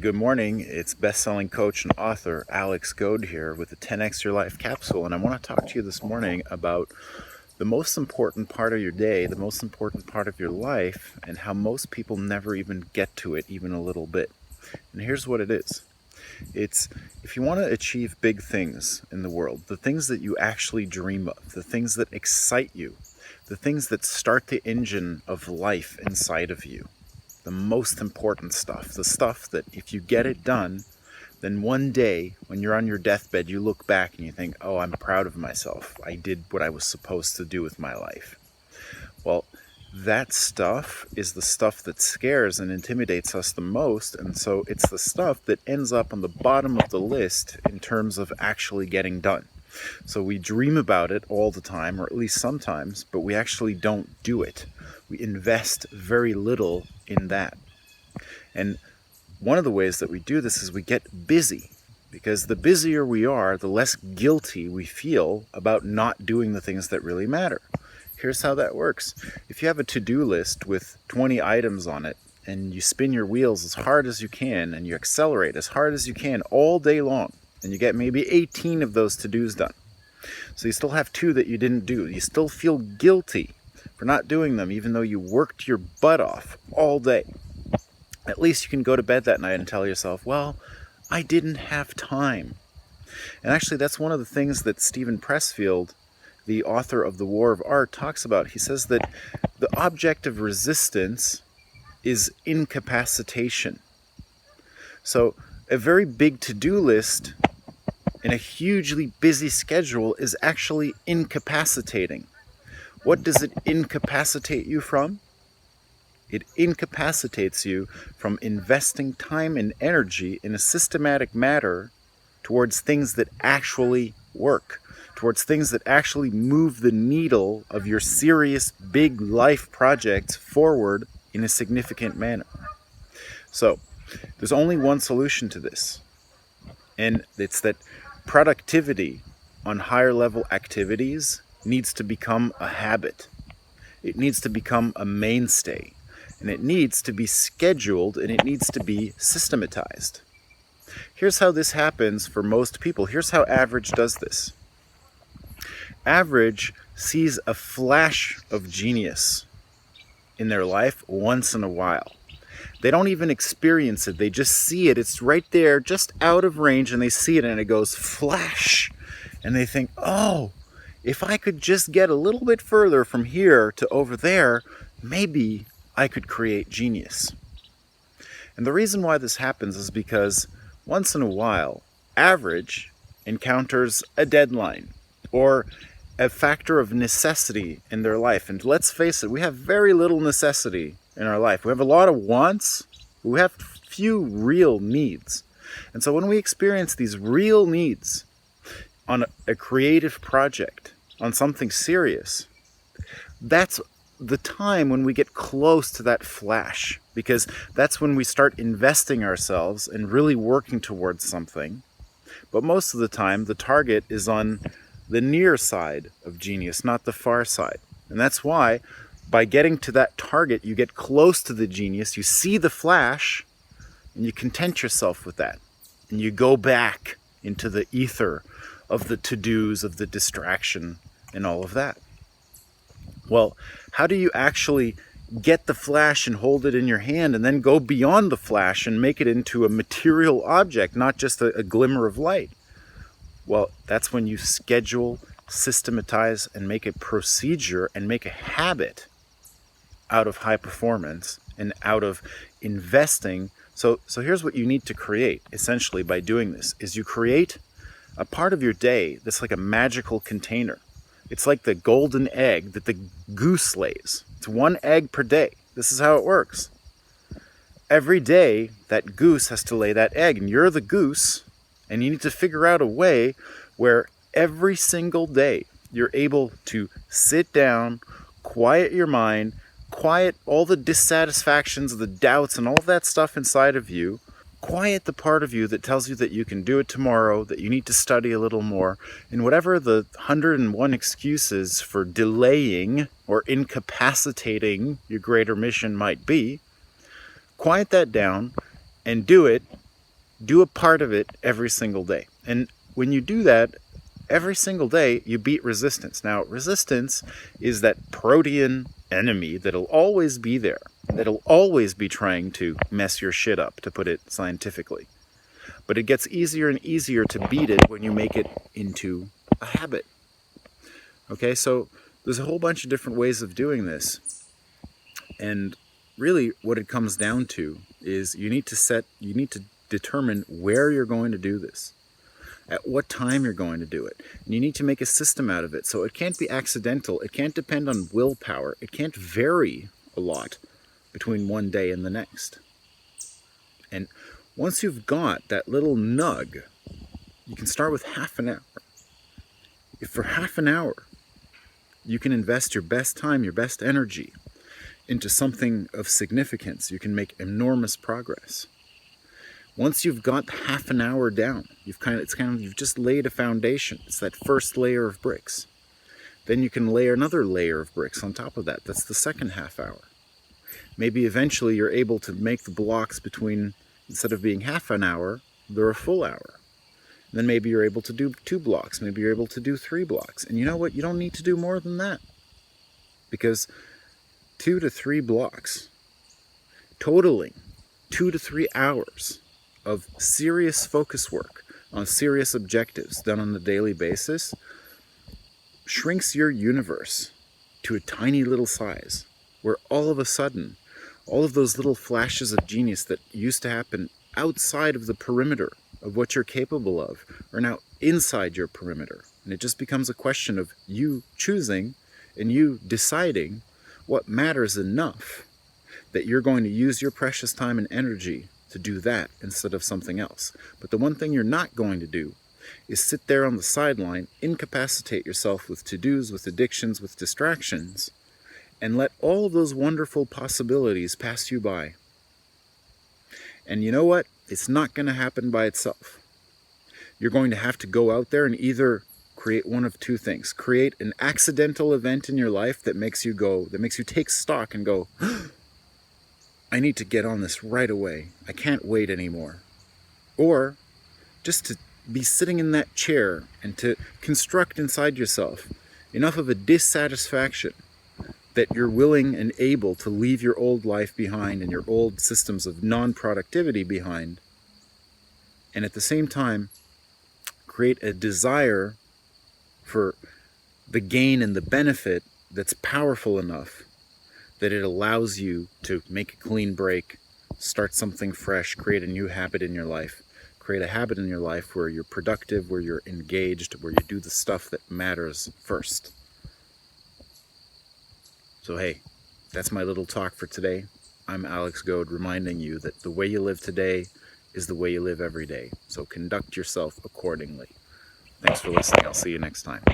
Good morning. It's best-selling coach and author Alex Goad here with the 10x Your Life capsule, and I want to talk to you this morning about the most important part of your day, the most important part of your life, and how most people never even get to it even a little bit. And here's what it is. It's if you want to achieve big things in the world, the things that you actually dream of, the things that excite you, the things that start the engine of life inside of you, the most important stuff, the stuff that if you get it done, then one day when you're on your deathbed, you look back and you think, oh, I'm proud of myself. I did what I was supposed to do with my life. Well, that stuff is the stuff that scares and intimidates us the most, and so it's the stuff that ends up on the bottom of the list in terms of actually getting done. So we dream about it all the time, or at least sometimes, but we actually don't do it. We invest very little in that. And one of the ways that we do this is we get busy, because the busier we are, the less guilty we feel about not doing the things that really matter. Here's how that works. If you have a to-do list with 20 items on it, and you spin your wheels as hard as you can, and you accelerate as hard as you can all day long, and you get maybe 18 of those to-dos done. So you still have 2 that you didn't do. You still feel guilty for not doing them, even though you worked your butt off all day. At least you can go to bed that night and tell yourself, well, I didn't have time. And actually, that's one of the things that Steven Pressfield, the author of The War of Art, talks about. He says that the object of resistance is incapacitation. So a very big to-do list and a hugely busy schedule is actually incapacitating. What does it incapacitate you from? It incapacitates you from investing time and energy in a systematic manner towards things that actually work, towards things that actually move the needle of your serious big life projects forward in a significant manner. So there's only one solution to this, and it's that productivity on higher level activities needs to become a habit. It needs to become a mainstay, and it needs to be scheduled, and it needs to be systematized. Here's how this happens for most people. Here's how average does this. Average sees a flash of genius in their life once in a while. They don't even experience it. They just see it. It's right there, just out of range, and they see it, and it goes flash. And they think, oh, if I could just get a little bit further from here to over there, maybe I could create genius. And the reason why this happens is because once in a while, average encounters a deadline or a factor of necessity in their life. And let's face it, we have very little necessity in our life. We have a lot of wants, but we have few real needs. And so when we experience these real needs on a creative project, on something serious, that's the time when we get close to that flash, because that's when we start investing ourselves and really working towards something. But most of the time, the target is on the near side of genius, not the far side. And that's why by getting to that target, you get close to the genius, you see the flash, and you content yourself with that. And you go back into the ether of the to-dos, of the distraction, and all of that. Well, how do you actually get the flash and hold it in your hand and then go beyond the flash and make it into a material object, not just a glimmer of light? Well, that's when you schedule, systematize, and make a procedure and make a habit out of high performance and out of investing. So here's what you need to create, essentially, by doing this, is you create a part of your day that's like a magical container. It's like the golden egg that the goose lays. It's 1 egg per day. This is how it works. Every day, that goose has to lay that egg, and you're the goose, and you need to figure out a way where every single day you're able to sit down, quiet your mind, quiet all the dissatisfactions, the doubts, and all of that stuff inside of you. Quiet the part of you that tells you that you can do it tomorrow, that you need to study a little more, and whatever the 101 excuses for delaying or incapacitating your greater mission might be, quiet that down and do it Do a part of it every single day. And when you do that every single day, you beat resistance. Now, resistance is that protean enemy that'll always be there, that'll always be trying to mess your shit up, to put it scientifically. But it gets easier and easier to beat it when you make it into a habit. Okay, so there's a whole bunch of different ways of doing this. And really what it comes down to is you need to determine where you're going to do this, at what time you're going to do it. And you need to make a system out of it. So it can't be accidental. It can't depend on willpower. It can't vary a lot between one day and the next. And once you've got that little nug, you can start with half an hour. If for half an hour you can invest your best time, your best energy into something of significance, you can make enormous progress. Once you've got half an hour down, you've just laid a foundation. It's that first layer of bricks. Then you can layer another layer of bricks on top of that. That's the second half hour. Maybe eventually you're able to make the blocks between, instead of being half an hour, they're a full hour. Then maybe you're able to do 2 blocks. Maybe you're able to do 3 blocks. And you know what? You don't need to do more than that. Because 2 to 3 blocks, totaling 2 to 3 hours of serious focus work on serious objectives done on a daily basis, shrinks your universe to a tiny little size, where all of a sudden, all of those little flashes of genius that used to happen outside of the perimeter of what you're capable of are now inside your perimeter. And it just becomes a question of you choosing and you deciding what matters enough that you're going to use your precious time and energy to do that instead of something else. But the one thing you're not going to do is sit there on the sideline, incapacitate yourself with to-dos, with addictions, with distractions, and let all of those wonderful possibilities pass you by. And you know what? It's not going to happen by itself. You're going to have to go out there and either create one of 2 things. Create an accidental event in your life that makes you take stock and go, I need to get on this right away. I can't wait anymore. Or just to be sitting in that chair and to construct inside yourself enough of a dissatisfaction that you're willing and able to leave your old life behind and your old systems of non-productivity behind, and at the same time create a desire for the gain and the benefit that's powerful enough that it allows you to make a clean break, start something fresh, create a new habit in your life. Create a habit in your life where you're productive, where you're engaged, where you do the stuff that matters first. So hey, that's my little talk for today. I'm Alex Goad, reminding you that the way you live today is the way you live every day. So conduct yourself accordingly. Thanks for listening. I'll see you next time.